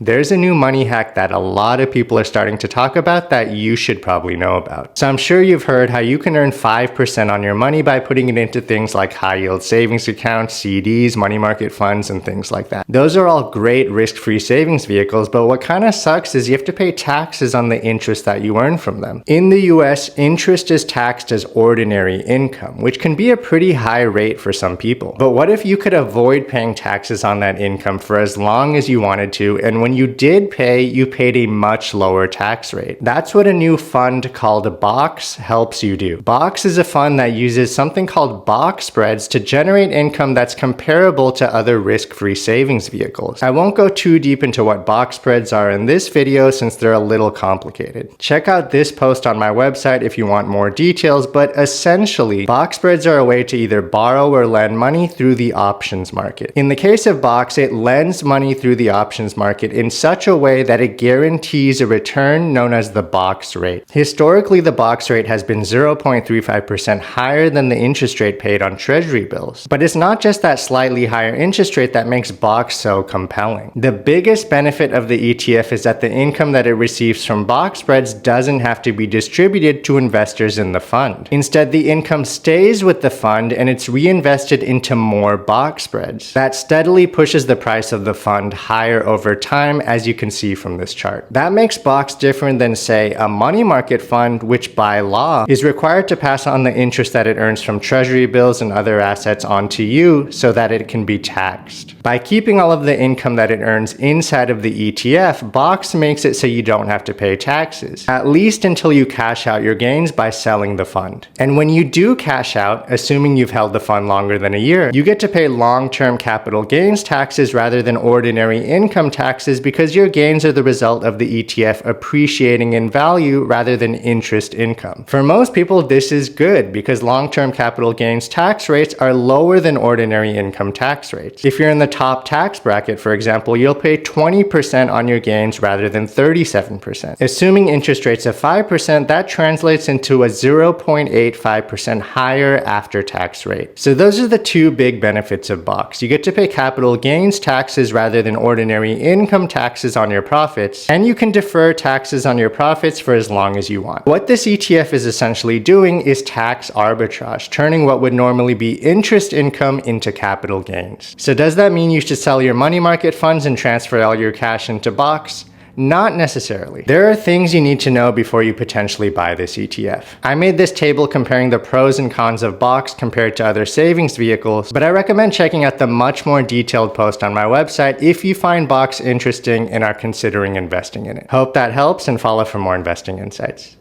There's a new money hack that a lot of people are starting to talk about that you should probably know about. So I'm sure you've heard how you can earn 5% on your money by putting it into things like high yield savings accounts, CDs, money market funds, and things like that. Those are all great risk-free savings vehicles, but what kind of sucks is you have to pay taxes on the interest that you earn from them. In the US, interest is taxed as ordinary income, which can be a pretty high rate for some people. But what if you could avoid paying taxes on that income for as long as you wanted to, and when you did pay, you paid a much lower tax rate? That's what a new fund called BOXX helps you do. BOXX is a fund that uses something called BOXX spreads to generate income that's comparable to other risk-free savings vehicles. I won't go too deep into what BOXX spreads are in this video since they're a little complicated. Check out this post on my website if you want more details, but essentially, BOXX spreads are a way to either borrow or lend money through the options market. In the case of BOXX, it lends money through the options market in such a way that it guarantees a return known as the BOXX rate. Historically, the BOXX rate has been 0.35% higher than the interest rate paid on treasury bills. But it's not just that slightly higher interest rate that makes BOXX so compelling. The biggest benefit of the ETF is that the income that it receives from BOXX spreads doesn't have to be distributed to investors in the fund. Instead, the income stays with the fund and it's reinvested into more BOXX spreads. That steadily pushes the price of the fund higher over time, as you can see from this chart. That makes BOXX different than, say, a money market fund, which by law is required to pass on the interest that it earns from treasury bills and other assets onto you so that it can be taxed. By keeping all of the income that it earns inside of the ETF, BOXX makes it so you don't have to pay taxes, at least until you cash out your gains by selling the fund. And when you do cash out, assuming you've held the fund longer than a year, you get to pay long-term capital gains taxes rather than ordinary income taxes because your gains are the result of the ETF appreciating in value rather than interest income. For most people, this is good because long-term capital gains tax rates are lower than ordinary income tax rates. If you're in the top tax bracket, for example, you'll pay 20% on your gains rather than 37%. Assuming interest rates of 5%, that translates into a 0.85% higher after-tax rate. So those are the two big benefits of BOXX. You get to pay capital gains taxes rather than ordinary income taxes on your profits, and you can defer taxes on your profits for as long as you want. What this ETF is essentially doing is tax arbitrage, turning what would normally be interest income into capital gains. So does that mean you should sell your money market funds and transfer all your cash into BOXX? Not necessarily. There are things you need to know before you potentially buy this ETF. I made this table comparing the pros and cons of BOXX compared to other savings vehicles, but I recommend checking out the much more detailed post on my website if you find BOXX interesting and are considering investing in it. Hope that helps, and follow for more investing insights.